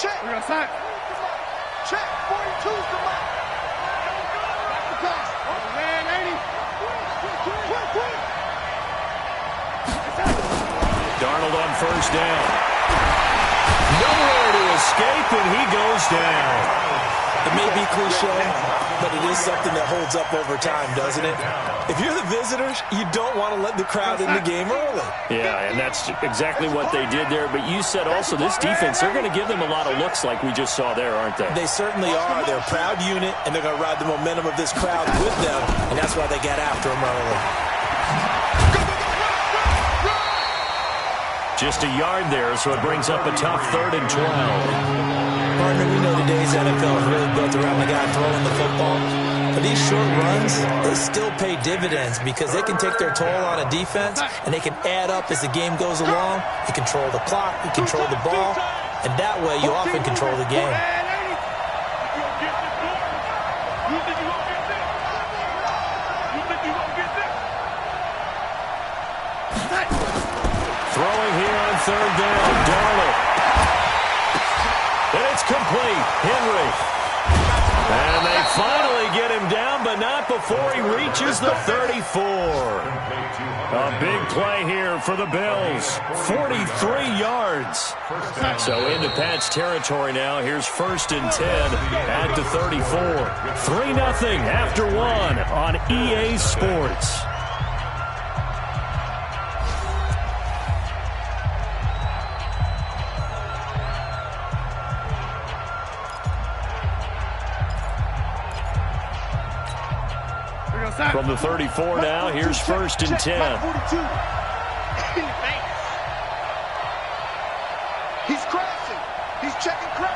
Check. We're outside. Check. 42's the mark. Back the pass. Oh, man, 80. Quick. Darnold on first down. Nowhere to escape, and he goes down. It may be cliche, but it is something that holds up over time, doesn't it? If you're the visitors, you don't want to let the crowd in the game early. Yeah, and that's exactly what they did there. But you said also this defense, they're going to give them a lot of looks like we just saw there, aren't they? They certainly are. They're a proud unit, and they're going to ride the momentum of this crowd with them, and that's why they got after them early. Just a yard there, so it brings up a tough 3rd and 12. Partner, we know today's NFL is really built around the guy throwing the football. But these short runs, they still pay dividends because they can take their toll on a defense, and they can add up as the game goes along. You control the clock, you control the ball, and that way you often control the game. Throwing here on 3rd down, Darnold. And it's complete. Henry. And they finally get him down, but not before he reaches the 34. A big play here for the Bills. 43 yards. So into Pat's territory now. Here's 1st and 10 at the 34. 3-0 after 1 on EA Sports. From the 34 now, here's 1st and 10. He's crashing. He's checking crash.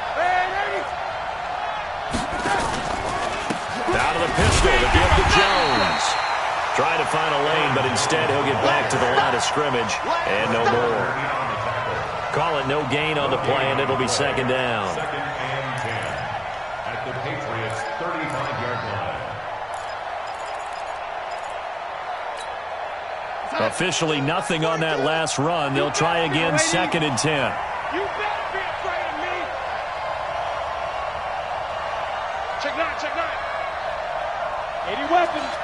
Out of the pistol to give to Jones. Trying to find a lane, but instead he'll get back to the line of scrimmage and no more. Call it no gain on the play, and it'll be 2nd down. 2nd and 10 at the Patriots' 35-yard line. Officially nothing on that last run. They'll try again, 2nd and 10. You better be afraid of me. Check 9. 80 weapons.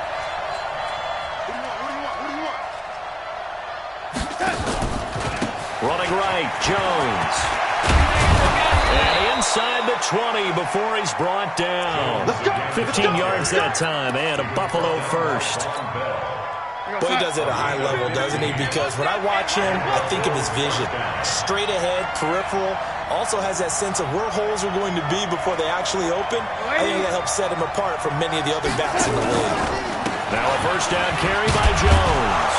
What do you want? Running right, Jones. And inside the 20 before he's brought down. 15 yards that time, and a Buffalo first. Well, he does it at a high level, doesn't he? Because when I watch him, I think of his vision. Straight ahead, peripheral. Also has that sense of where holes are going to be before they actually open. I think that helps set him apart from many of the other backs in the league. Now a 1st down carry by Jones.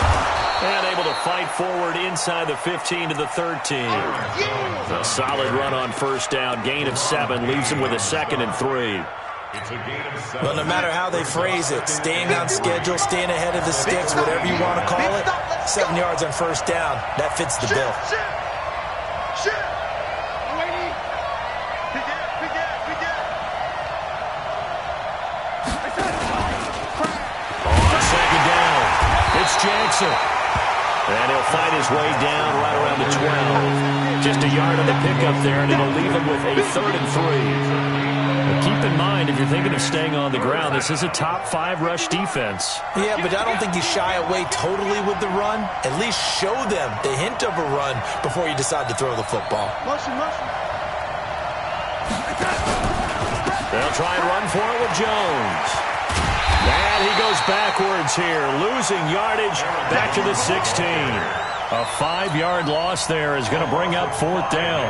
And able to fight forward inside the 15 to the 13. A solid run on 1st down. Gain of 7 leaves him with a 2nd and 3. Well, no matter how they phrase it, staying on schedule, staying ahead of the sticks, whatever you want to call it, 7 yards on 1st down, that fits the bill. On 2nd down, it's Jackson. And he'll fight his way down right around the 12. Just a yard on the pickup there, and it'll leave him with a 3rd and 3. Keep in mind, if you're thinking of staying on the ground, this is a top 5 rush defense. Yeah, but I don't think you shy away totally with the run. At least show them the hint of a run before you decide to throw the football. Motion. They'll try and run for it with Jones. And he goes backwards here, losing yardage back to the 16. A 5-yard loss there is going to bring up 4th down.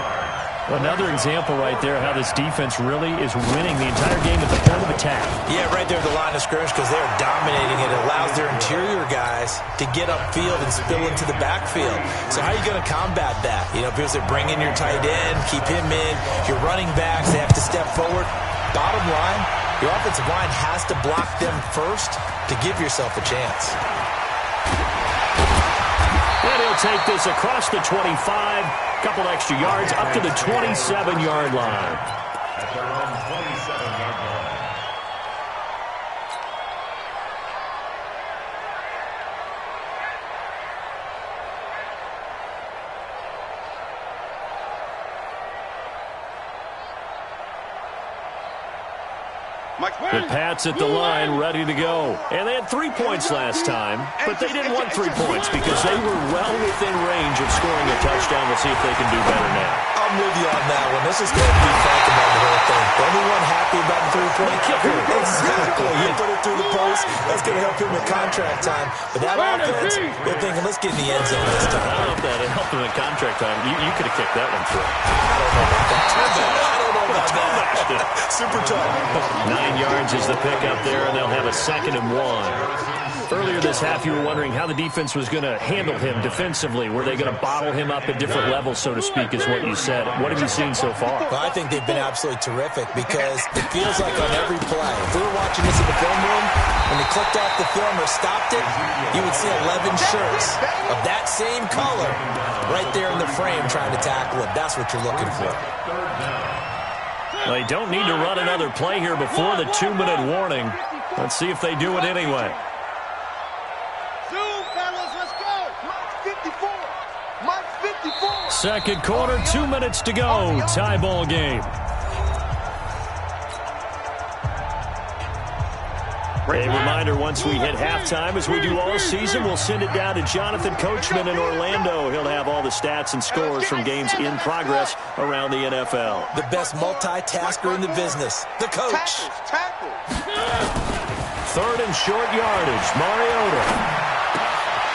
Another example right there how this defense really is winning the entire game at the point of attack. Yeah, right there at the line of scrimmage because they're dominating it. It allows their interior guys to get upfield and spill into the backfield. So how are you going to combat that? You know, because they bring in your tight end, keep him in. Your running backs, they have to step forward. Bottom line, your offensive line has to block them first to give yourself a chance. And he'll take this across the 25. Couple extra yards up to the 27-yard line. At their own 27-yard line. The Pats at the line, ready to go. And they had 3 points last time, but they didn't want 3 points because they were well within range of scoring a touchdown. We'll see if they can do better now. I'm with you on that one. This is going to be frank about the whole thing. Anyone happy about the 3-point kicker? Exactly. You put it through the post. That's going to help him with contract time. But that offense, they're thinking, let's get in the end zone this time. I don't know if that helped him in contract time. You could have kicked that one through. I don't know about that. I don't know about that. Super tough. 9 yards is the pickup there, and they'll have a 2nd and 1. Earlier this half, you were wondering how the defense was going to handle him defensively. Were they going to bottle him up at different levels, so to speak, is what you said. What have you seen so far? Well, I think they've been absolutely terrific because it feels like on every play, if we were watching this in the film room, when they clicked off the film or stopped it, you would see 11 shirts of that same color right there in the frame trying to tackle it. That's what you're looking for. They don't need to run another play here before the 2-minute warning. Let's see if they do it anyway. Second quarter, 2 minutes to go. Tie ball game. A reminder, once we hit halftime, as we do all season, we'll send it down to Jonathan Coachman in Orlando. He'll have all the stats and scores from games in progress around the NFL. The best multitasker in the business, the coach. Third and short yardage, Mariota.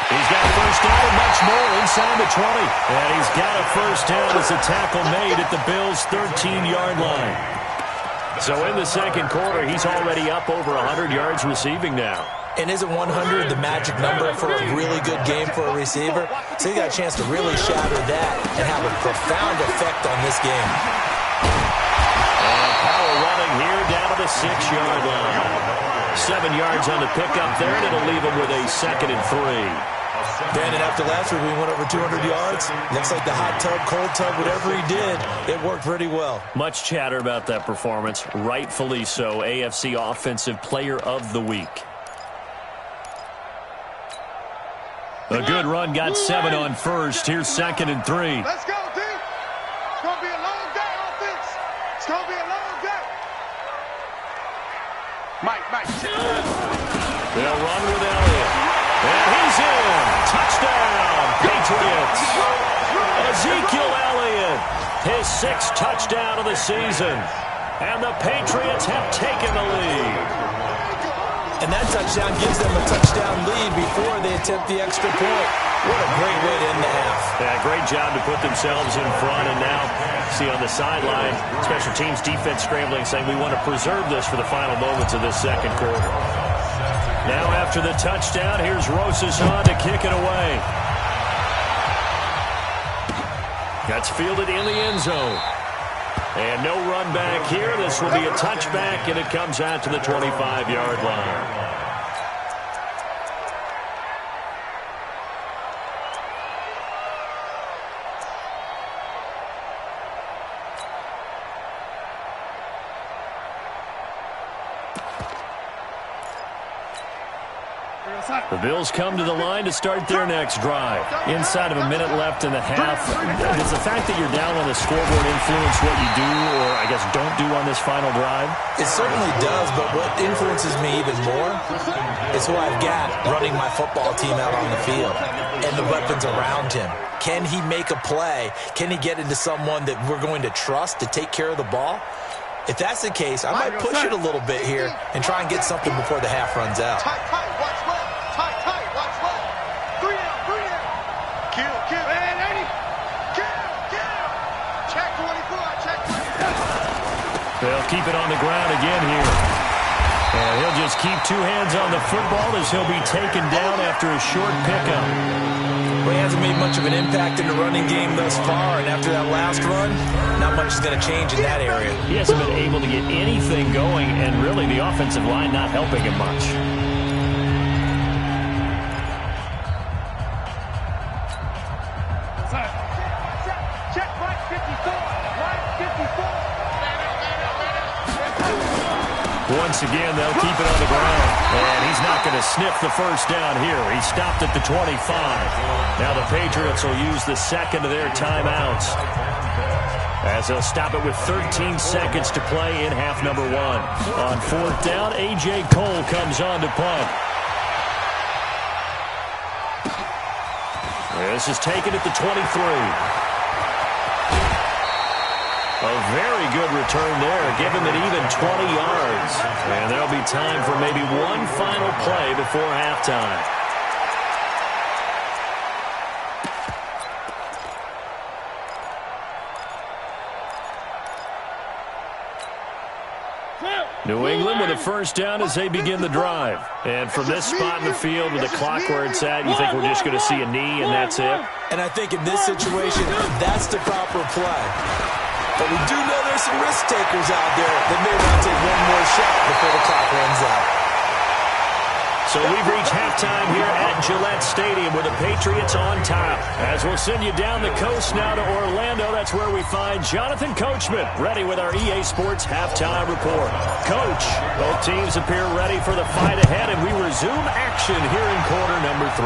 He's got a first down and much more inside the 20. And he's got a first down as a tackle made at the Bills' 13-yard line. So in the second quarter, he's already up over 100 yards receiving now. And isn't 100 the magic number for a really good game for a receiver? So he got a chance to really shatter that and have a profound effect on this game. And Powell running here down to the 6-yard line. 7 yards on the pickup there, and it'll leave him with a 2nd and 3. Brandon, after last week, we went over 200 yards. Looks like the hot tub, cold tub, whatever he did, it worked pretty well. Much chatter about that performance. Rightfully so. AFC Offensive Player of the Week. A good run, got 7 on first. Here's 2nd and 3. Let's go, D. It's going to be a long day, offense. It's going to be a long day. Mike. They'll run with Elliott. And he's in. Touchdown, Patriots. Ezekiel Elliott, his 6th touchdown of the season. And the Patriots have taken the lead. And that touchdown gives them a touchdown lead before they attempt the extra point. What a great way to end the half. Yeah, great job to put themselves in front. And now, see on the sideline, special teams defense scrambling, saying we want to preserve this for the final moments of this second quarter. Now after the touchdown, here's Rosas to kick it away. That's fielded in the end zone. And no run back here. This will be a touchback, and it comes out to the 25-yard line. The Bills come to the line to start their next drive. Inside of a minute left in the half, does the fact that you're down on the scoreboard influence what you do, or I guess don't do on this final drive? It certainly does, but what influences me even more is who I've got running my football team out on the field and the weapons around him. Can he make a play? Can he get into someone that we're going to trust to take care of the ball? If that's the case, I might push it a little bit here and try and get something before the half runs out. Tight, watch left. Tight, watch left. 3 down. Kill. And 80. Kill. Check 24. They'll keep it on the ground again here. And he'll just keep 2 hands on the football as he'll be taken down after a short pickup. Well, he hasn't made much of an impact in the running game thus far, and after that last run, not much is going to change in that area. He hasn't been able to get anything going, and really the offensive line not helping him much. Check right 54. Once again, they'll keep it on the ground. And he's not going to sniff the first down here. He stopped at the 25. Now the Patriots will use the second of their timeouts. as they'll stop it with 13 seconds to play in half number 1. On 4th down, A.J. Cole comes on to punt. This is taken at the 23. A very good return there. Give him an even 20 yards. And there'll be time for maybe one final play before halftime. New England with a first down as they begin the drive. And from this spot in the field with the clock where it's at, you think we're just going to see a knee and that's it? And I think in this situation, that's the proper play. But we do know there's some risk takers out there that may want to take one more shot before the clock runs out. So we've reached halftime here at Gillette Stadium with the Patriots on top. As we'll send you down the coast now to Orlando, that's where we find Jonathan Coachman ready with our EA Sports Halftime Report. Coach, both teams appear ready for the fight ahead, and we resume action here in quarter number 3.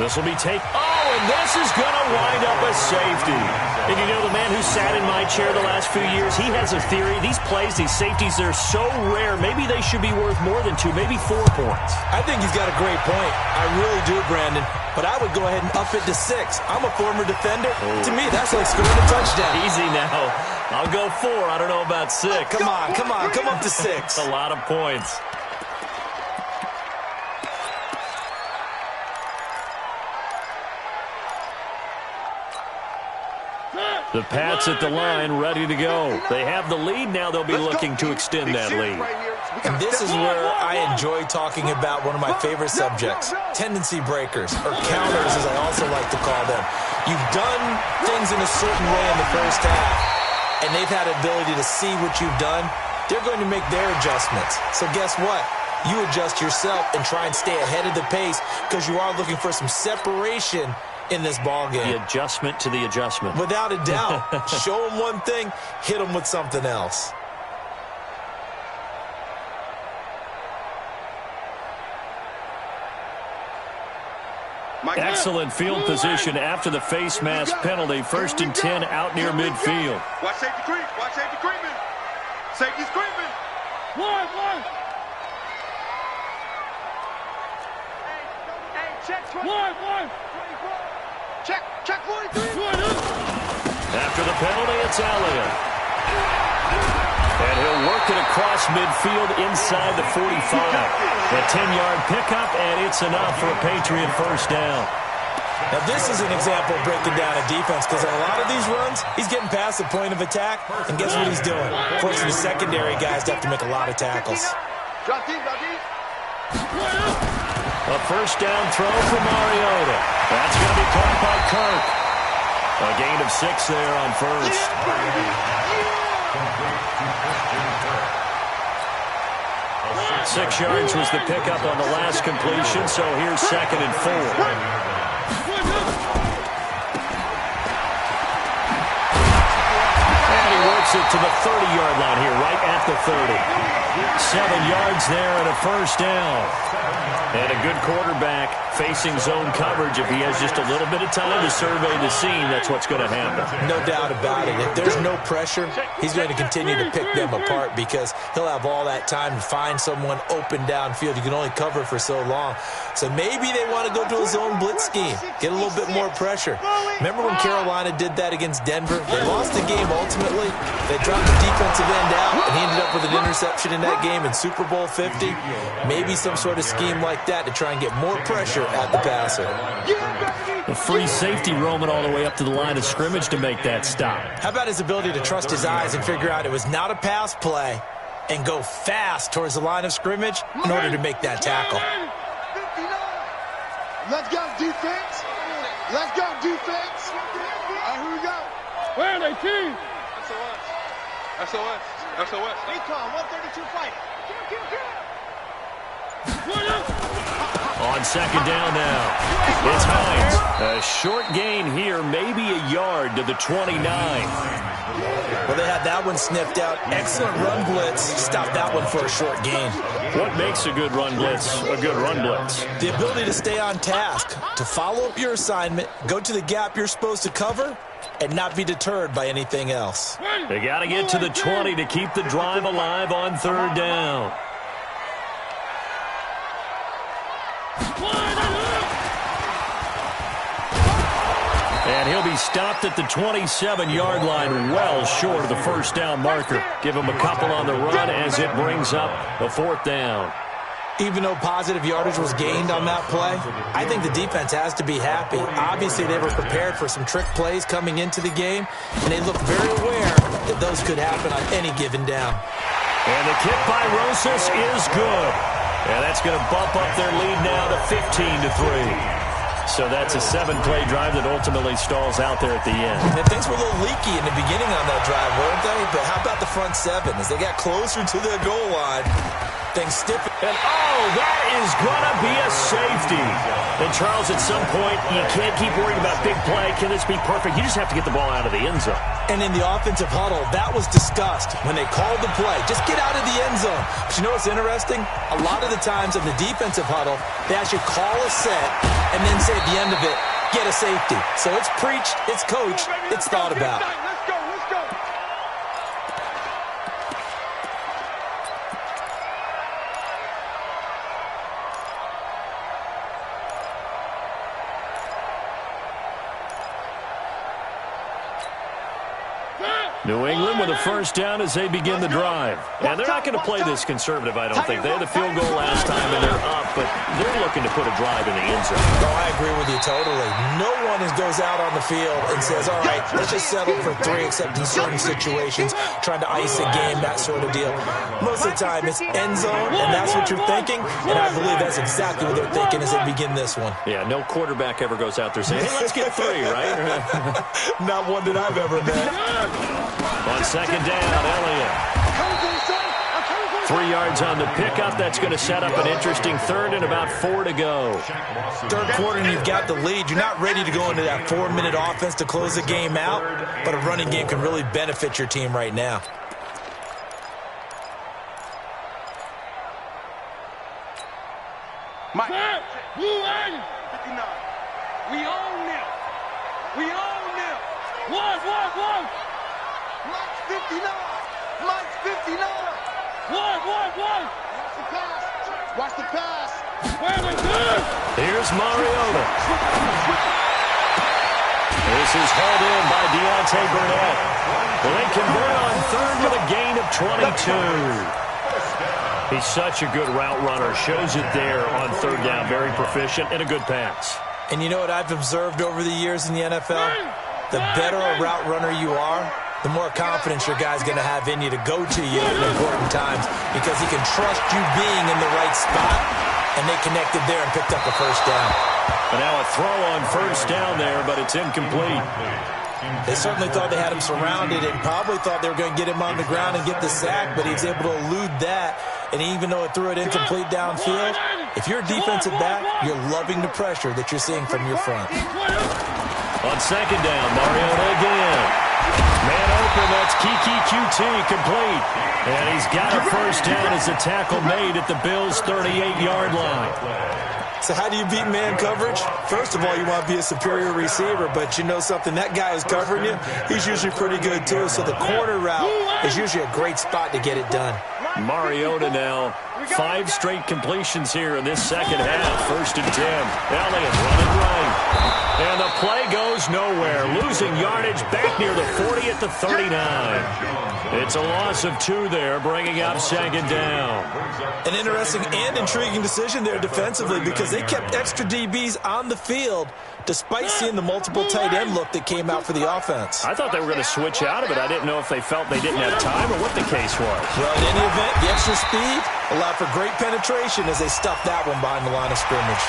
This will be and this is going to wind up a safety. And you know, the man who sat in my chair the last few years, he has a theory. These plays, these safeties, they're so rare. Maybe they should be worth more than 2, maybe 4 points. I think he's got a great point. I really do, Brandon. But I would go ahead and up it to 6. I'm a former defender. To me, that's like scoring a touchdown. Easy now. I'll go 4. I don't know about 6. Come on. Come up to 6. A lot of points. The Pats at the line, ready to go. They have the lead. Now they'll be looking to extend that lead. And this is where I enjoy talking about one of my favorite subjects, tendency breakers, or counters as I also like to call them. You've done things in a certain way in the first half, and they've had the ability to see what you've done. They're going to make their adjustments. So guess what? You adjust yourself and try and stay ahead of the pace because you are looking for some separation in this ball game. The adjustment to the adjustment. Without a doubt. Show them one thing, hit them with something else. Excellent field position after the face mask penalty. 1st and 10 out near midfield. Watch safety creep. Watch safety creeping. Safety's creeping. One. Hey, check 20. One. Check 43. After the penalty, it's Elliott. And he'll work it across midfield inside the 45. A 10-yard pickup, and it's enough for a Patriot first down. Now, this is an example of breaking down a defense because on a lot of these runs, he's getting past the point of attack, and guess what he's doing? Forcing the secondary guys to have to make a lot of tackles. Drop deep. A first down throw for Mariota. That's going to be caught by Kirk. A gain of 6 there on first. 6 yards was the pickup on the last completion, so here's 2nd and 4. And he works it to the 30-yard line here, right at the 30. 7 yards there and a first down. And a good quarterback facing zone coverage. If he has just a little bit of time to survey the scene, that's what's going to happen. No doubt about it. If there's no pressure, he's going to continue to pick them apart because he'll have all that time to find someone open downfield. You can only cover for so long. So maybe they want to go to a zone blitz scheme, get a little bit more pressure. Remember when Carolina did that against Denver? They lost the game ultimately. They dropped the defensive end out, and he ended up with an interception in that game in Super Bowl 50. Maybe some sort of scheme like that to try and get more pressure at the passer. A free safety roaming all the way up to the line of scrimmage to make that stop. How about his ability to trust his eyes and figure out it was not a pass play and go fast towards the line of scrimmage in order to make that tackle? Let's go, defense. Let's go, defense. All right, here we go. Where are they, team? SOS. Recon, 132 fight. On 2nd down now, it's Hines. A short gain here, maybe a yard to the 29. Well, they had that one sniffed out. Excellent run blitz. Stopped that one for a short gain. What makes a good run blitz a good run blitz? The ability to stay on task, to follow up your assignment, go to the gap you're supposed to cover, and not be deterred by anything else. They got to get to the 20 to keep the drive alive on third down. And he'll be stopped at the 27-yard line, well short of the first down marker. Give him a couple on the run as it brings up a fourth down. Even though positive yardage was gained on that play, I think the defense has to be happy. Obviously, they were prepared for some trick plays coming into the game, and they looked very aware that those could happen on any given down. And the kick by Rosas is good. And that's going to bump up their lead now to 15-3. So that's a 7-play drive that ultimately stalls out there at the end. And things were a little leaky in the beginning on that drive, weren't they? But how about the front seven? As they got closer to the goal line, things stiffened. And, that is going to be a safety. And, Charles, at some point, you can't keep worrying about big play. Can this be perfect? You just have to get the ball out of the end zone. And in the offensive huddle, that was discussed when they called the play. Just get out of the end zone. But you know what's interesting? A lot of the times in the defensive huddle, they actually call a set and then say at the end of it, get a safety. So it's preached, it's coached, it's thought about. Let's go, let's go. New England with a first down as they begin the drive. And they're not going to play this conservative, I don't think. They had the field goal last time, and they're up, but they're looking to put a drive in the end zone. Oh, I agree with you totally. No one goes out on the field and says, all right, let's just settle for 3, except in certain situations, trying to ice a game, that sort of deal. Most of the time, it's end zone, and that's what you're thinking, and I believe that's exactly what they're thinking as they begin this one. Yeah, no quarterback ever goes out there saying, hey, let's get 3, right? Not one that I've ever met. On second down, Elliott. 3 yards on the pickup. That's going to set up an interesting third and about 4 to go. Third quarter, and you've got the lead. You're not ready to go into that 4-minute offense to close the game out, but a running game can really benefit your team right now. Mike. Blue 59. We own them. We own them. One. Mike's 59. Mike's 59. One. Watch the pass. Here's Mariota. This is hauled in by Deontay Burnett. Well, they convert on third with a gain of 22. He's such a good route runner. Shows it there on third down. Very proficient and a good pass. And you know what I've observed over the years in the NFL? The better a route runner you are, the more confidence your guy's going to have in you to go to you at important times because he can trust you being in the right spot, and they connected there and picked up the first down. And now a throw on first down there, but it's incomplete. They certainly thought they had him surrounded and probably thought they were going to get him on the ground and get the sack, but he was able to elude that. And even though it threw it incomplete downfield, if you're a defensive back, you're loving the pressure that you're seeing from your front. On second down, Mariota again. Man open, that's Kiki QT complete. And he's got a first down as the tackle made at the Bills' 38-yard line. So how do you beat man coverage? First of all, you want to be a superior receiver, but you know something, that guy who's covering you, he's usually pretty good too. So the corner route is usually a great spot to get it done. Mariota now, 5 straight completions here in this second half. 1st and 10. Elliott running right. And the play goes nowhere. Losing yardage back near the 40 at the 39. It's a loss of 2 there, bringing up second down. An interesting and intriguing decision there defensively because they kept extra DBs on the field despite seeing the multiple tight end look that came out for the offense. I thought they were going to switch out of it. I didn't know if they felt they didn't have time or what the case was. Well, in any event, the extra speed allowed for great penetration as they stuffed that one behind the line of scrimmage.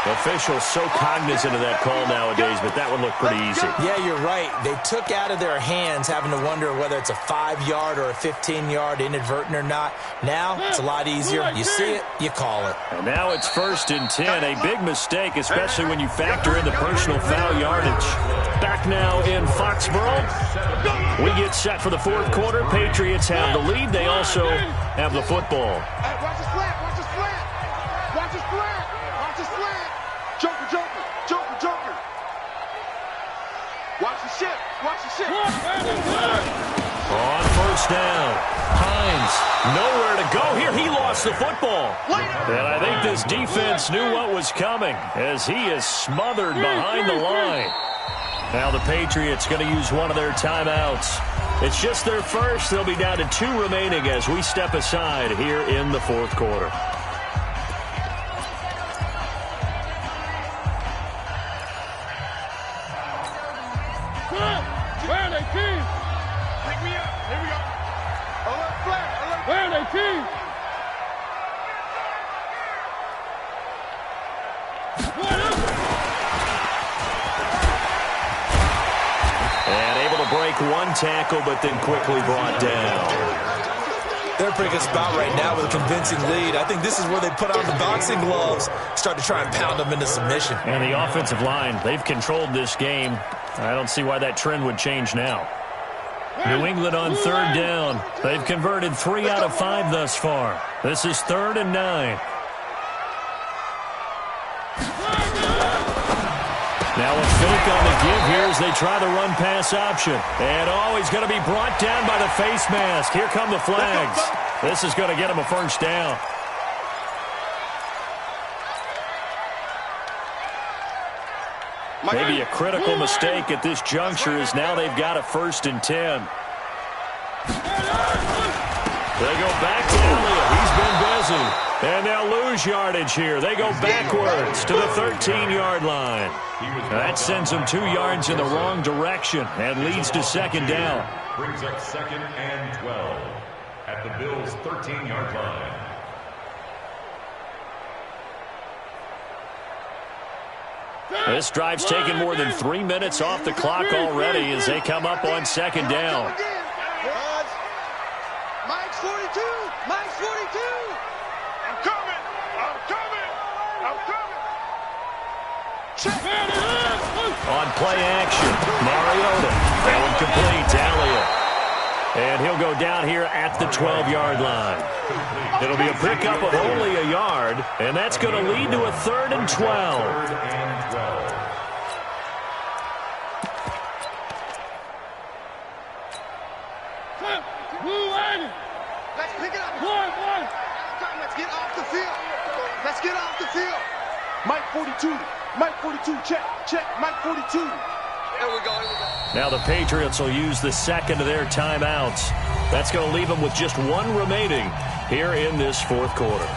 Officials so cognizant of that call nowadays, but that one looked pretty easy. Yeah, you're right. They took out of their hands having to wonder whether it's a 5-yard or a 15-yard inadvertent or not. Now, it's a lot easier. You see it, you call it. And now it's 1st and 10. A big mistake, especially when you factor in the personal foul yardage. Back now in Foxborough. We get set for the 4th quarter. Patriots have the lead. They also have the football. Hey, watch the slant. Watch the slant. Watch the slant. Watch the slant. Joker. Watch the shift. Nowhere to go here. He lost the football. And I think this defense knew what was coming as he is smothered behind the line. Now the Patriots going to use one of their timeouts. It's just their first. They'll be down to 2 remaining as we step aside here in the fourth quarter. Where are they, team? Pick me up. Here we go. Alert flag. Alert. Where are they, team? And able to break one tackle, but then quickly brought down. They're a pretty good spot right now with a convincing lead. I think this is where they put on the boxing gloves, start to try and pound them into submission. And the offensive line, they've controlled this game. I don't see why that trend would change now. New England on 3rd down. They've converted 3 out of 5 thus far. This is 3rd and 9. Now a fake on the give here as they try the run-pass option. And he's going to be brought down by the face mask. Here come the flags. This is going to get him a first down. Maybe a critical mistake at this juncture as now they've got a 1st and 10. They go back to Elliott. He's been busy. And they'll lose yardage here. They go backwards to the 13-yard line. That sends them 2 yards in the wrong direction and leads to 2nd down. Brings up 2nd and 12 at the Bills' 13-yard line. This drive's taken more than 3 minutes off the clock already as they come up on 2nd down. Mike's 42. Mike's 42. I'm coming. I'm coming. I'm coming. On play action, Mariota. That one complete to Elliott. And he'll go down here at the 12-yard line. It'll be a pickup of only a yard, and that's going to lead to a 3rd and 12. 3rd and 12. Let's pick it up. Let's get off the field. Let's get off the field. Mike 42. Mike 42. Check. Check. Mike 42. Here we go. Now the Patriots will use the 2nd of their timeouts. That's going to leave them with just 1 remaining here in this 4th quarter.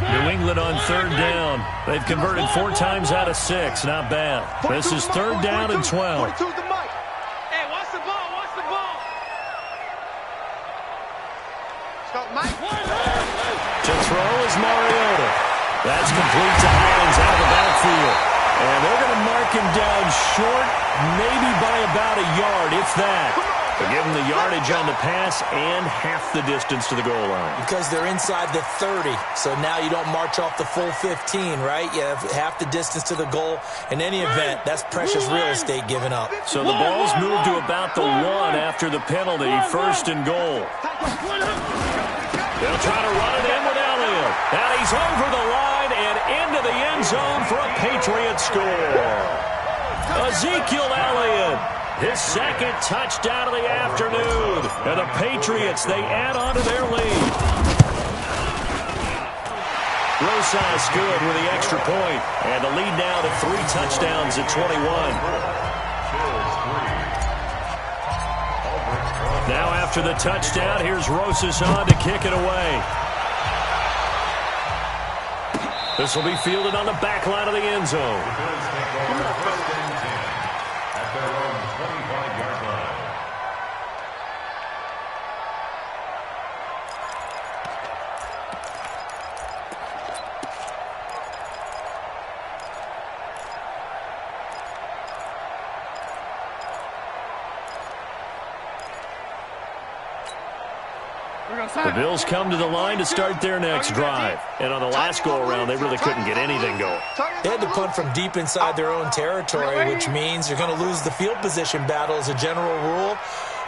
New England on 3rd down. They've converted 4 times out of 6. Not bad. This is 3rd down and 12. Hey, watch the ball. Watch the ball. Stop, Mike. To throw is Mariota. That's complete to Hines out of the backfield. And they're going to mark him down short, maybe by about a yard, if that. But give him the yardage on the pass and half the distance to the goal line. Because they're inside the 30, so now you don't march off the full 15, right? You have half the distance to the goal. In any event, that's precious real estate given up. So the ball's moved to about the 1 after the penalty, 1st and goal. They'll try to run it in with Elliott. And he's over the line and into the end zone for a Patriots score. Ezekiel Elliott. His 2nd touchdown of the afternoon. And the Patriots, they add on to their lead. Rosas good with the extra point. And the lead now to 3 touchdowns at 21. Now after the touchdown, here's Rosas on to kick it away. This will be fielded on the back line of the end zone. The Bills come to the line to start their next drive. And on the last go-around, they really couldn't get anything going. They had to punt from deep inside their own territory, which means you're going to lose the field position battle as a general rule.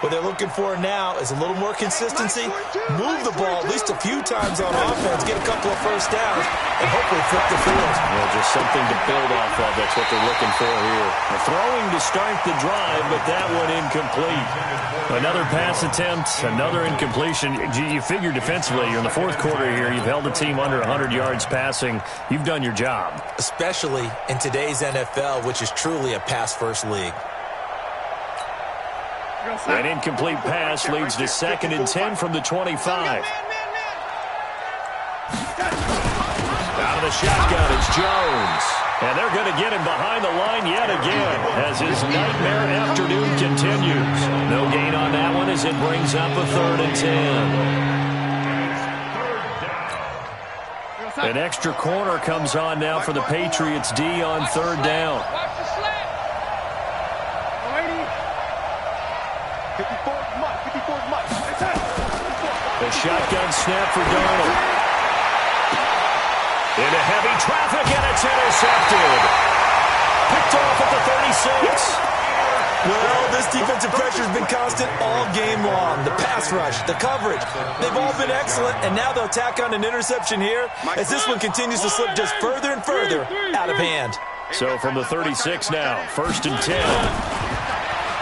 What they're looking for now is a little more consistency, move the ball at least a few times on offense, get a couple of first downs, and hopefully flip the field. Well, just something to build off of. That's what they're looking for here. Throwing to start the drive, but that one incomplete. Another pass attempt, another incompletion. You figure defensively, you're in the fourth quarter here. You've held the team under 100 yards passing. You've done your job. Especially in today's NFL, which is truly a pass-first league. An incomplete pass leads to 2nd and 10 from the 25. Out of the shotgun, it's Jones. And they're going to get him behind the line yet again as his nightmare afternoon continues. No gain on that one as it brings up a 3rd and 10. An extra corner comes on now for the Patriots D on 3rd down. 54's Mike. The shotgun snap for Darnold. Into heavy traffic, and it's intercepted. Picked off at the 36. Well, this defensive pressure has been constant all game long. The pass rush, the coverage, they've all been excellent, and now they'll tack on an interception here as this one continues to slip just further and further out of hand. So from the 36 now, 1st and 10.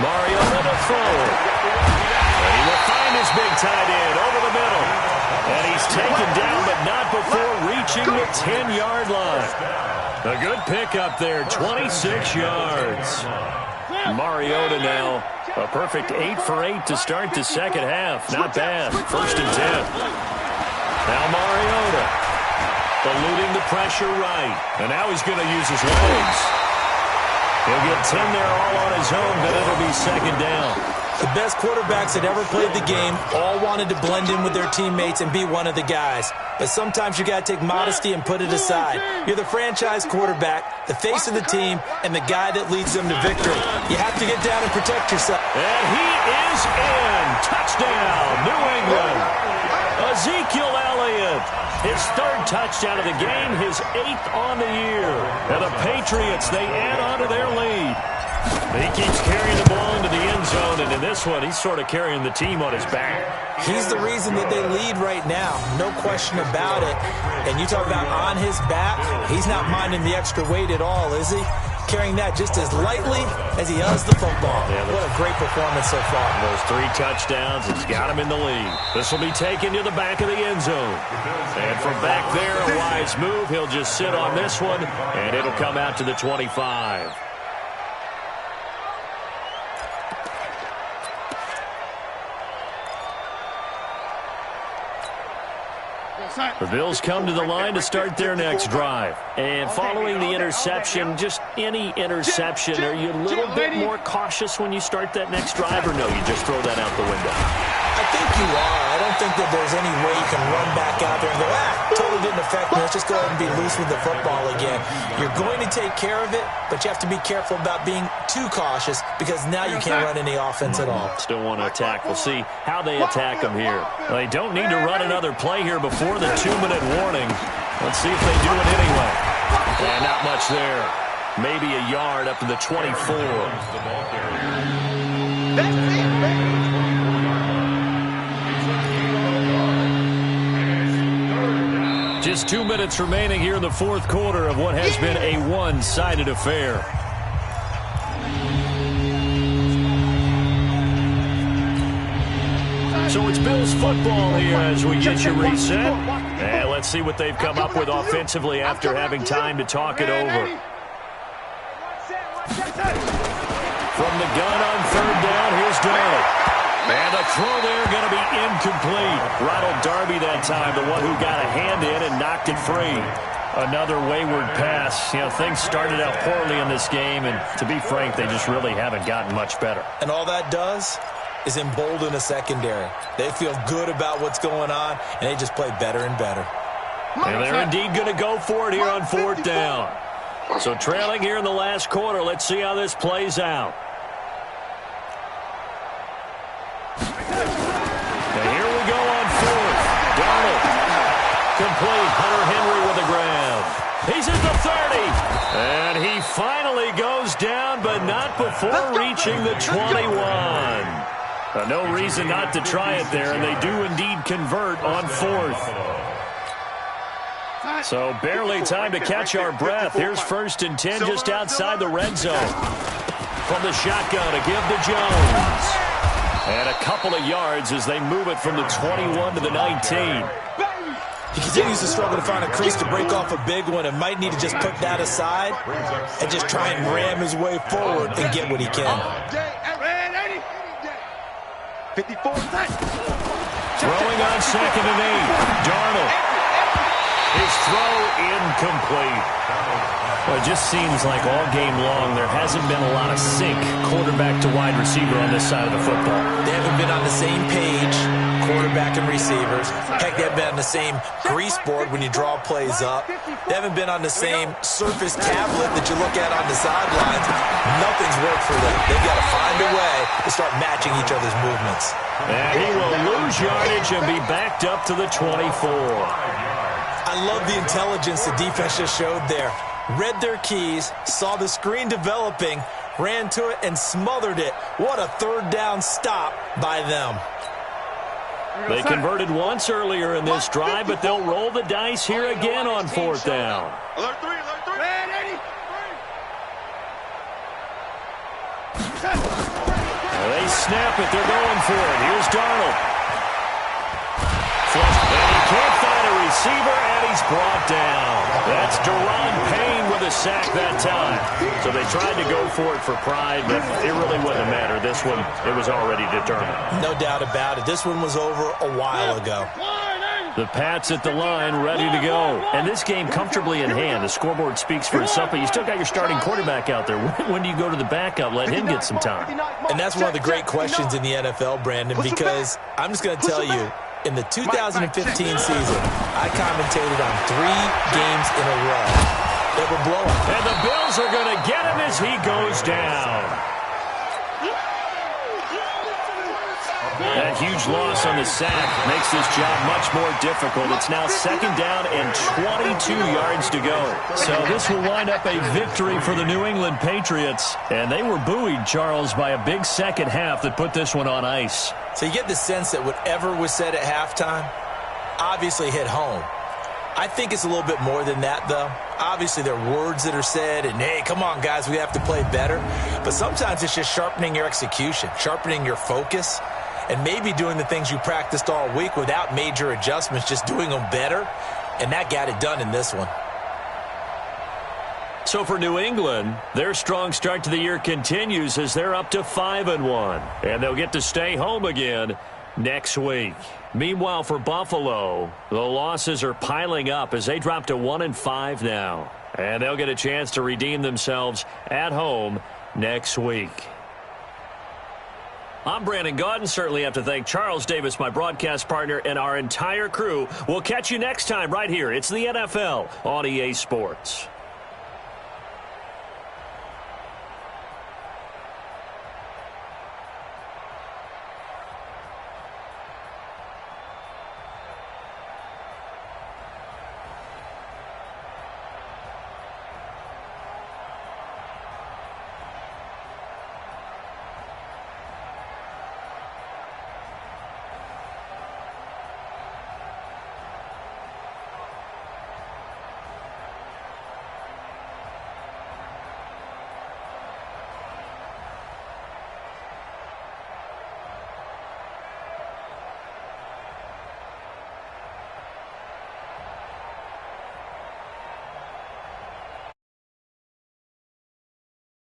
Mario on the throw. And he will find his big tight end over the middle. And he's taken down, but not before reaching the 10-yard line. A good pickup there, 26 yards. Mariota now, a perfect 8 for 8 to start the second half. Not bad. 1st and 10. Now Mariota, eluding the pressure right. And now he's going to use his legs. He'll get 10 there all on his own, but it'll be 2nd down. The best quarterbacks that ever played the game all wanted to blend in with their teammates and be one of the guys. But sometimes you got to take modesty and put it aside. You're the franchise quarterback, the face of the team, and the guy that leads them to victory. You have to get down and protect yourself. And he is in. Touchdown, New England. Ezekiel Elliott, his 3rd touchdown of the game, his 8th on the year. And the Patriots, they add on to their lead. He keeps carrying the ball into the end zone, and in this one, he's sort of carrying the team on his back. He's the reason that they lead right now, no question about it. And you talk about on his back, he's not minding the extra weight at all, is he? Carrying that just as lightly as he does the football. Yeah, what a great performance so far. Those 3 touchdowns, it's got him in the lead. This will be taken to the back of the end zone. And from back there, a wise move. He'll just sit on this one, and it'll come out to the 25. The Bills come to the line to start their next drive. And following the interception, just any interception, are you a little bit more cautious when you start that next drive, or no, you just throw that out the window? I think you are. I don't think that there's any way you can run back out there and go, totally didn't affect me. Let's just go ahead and be loose with the football again. You're going to take care of it, but you have to be careful about being too cautious because now you can't run any offense at all. Still want to attack. We'll see how they attack them here. Well, they don't need to run another play here before the 2-minute warning. Let's see if they do it anyway. And not much there. Maybe a yard up to the 24. That's it, baby. Just 2 minutes remaining here in the fourth quarter of what has been a one-sided affair. So it's Bills football here as we get you reset. And let's see what they've come up with offensively after having time to talk it over. From the gun on 3rd down, here's Darnold. And the throw there going to be incomplete. Ronald Darby that time, the one who got a hand in and knocked it free. Another wayward pass. You know, things started out poorly in this game, and to be frank, they just really haven't gotten much better. And all that does is embolden a secondary. They feel good about what's going on, and they just play better and better. And they're indeed going to go for it here on 4th down. So trailing here in the last quarter, let's see how this plays out. And here we go on 4th. Darnold. Complete. Hunter Henry with the grab. He's at the 30. And he finally goes down, but not before reaching the 21. No reason not to try it there, and they do indeed convert on fourth. So barely time to catch our breath. Here's 1st and 10 just outside the red zone. From the shotgun to give to Jones. And a couple of yards as they move it from the 21 to the 19. He continues to struggle to find a crease to break off a big one and might need to just put that aside and just try and ram his way forward and get what he can. 54. Throwing on 2nd and 8. Darnold. His throw incomplete. Well, it just seems like all game long there hasn't been a lot of sync quarterback to wide receiver on this side of the football. They haven't been on the same page, quarterback and receivers. Heck, they haven't been on the same grease board when you draw plays up. They haven't been on the same surface tablet that you look at on the sidelines. Nothing's worked for them. They've got to find a way to start matching each other's movements. And he will lose yardage and be backed up to the 24. I love the intelligence the defense just showed there. Read their keys, saw the screen developing, ran to it, and smothered it. What a 3rd down stop by them. They converted once earlier in this drive, but they'll roll the dice here again on 4th down. Alert 3, alert 3. Man, 80. They snap it. They're going for it. Here's Darnold. And he can't find a receiver, and he's brought down. That's Deron Payne with a sack that time. So they tried to go for it for pride, but it really wouldn't have mattered. This one, it was already determined. No doubt about it. This one was over a while ago. The Pats at the line, ready to go. And this game comfortably in hand. The scoreboard speaks for itself, but you still got your starting quarterback out there. When do you go to the backup? Let him get some time. And that's one of the great questions in the NFL, Brandon, because I'm just going to tell you, in the 2015 season, I commentated on 3 games in a row that were blowouts. And the Bills are going to get him as he goes down. That huge loss on the sack makes this job much more difficult. It's now 2nd down and 22 yards to go. So this will wind up a victory for the New England Patriots. And they were buoyed, Charles, by a big second half that put this one on ice. So you get the sense that whatever was said at halftime obviously hit home. I think it's a little bit more than that, though. Obviously, there are words that are said, and, hey, come on, guys, we have to play better. But sometimes it's just sharpening your execution, sharpening your focus, and maybe doing the things you practiced all week without major adjustments, just doing them better. And that got it done in this one. So for New England, their strong start to the year continues as they're up to 5-1. And they'll get to stay home again next week. Meanwhile, for Buffalo, the losses are piling up as they drop to 1-5 now. And they'll get a chance to redeem themselves at home next week. I'm Brandon Gaudin. Certainly have to thank Charles Davis, my broadcast partner, and our entire crew. We'll catch you next time right here. It's the NFL on EA Sports.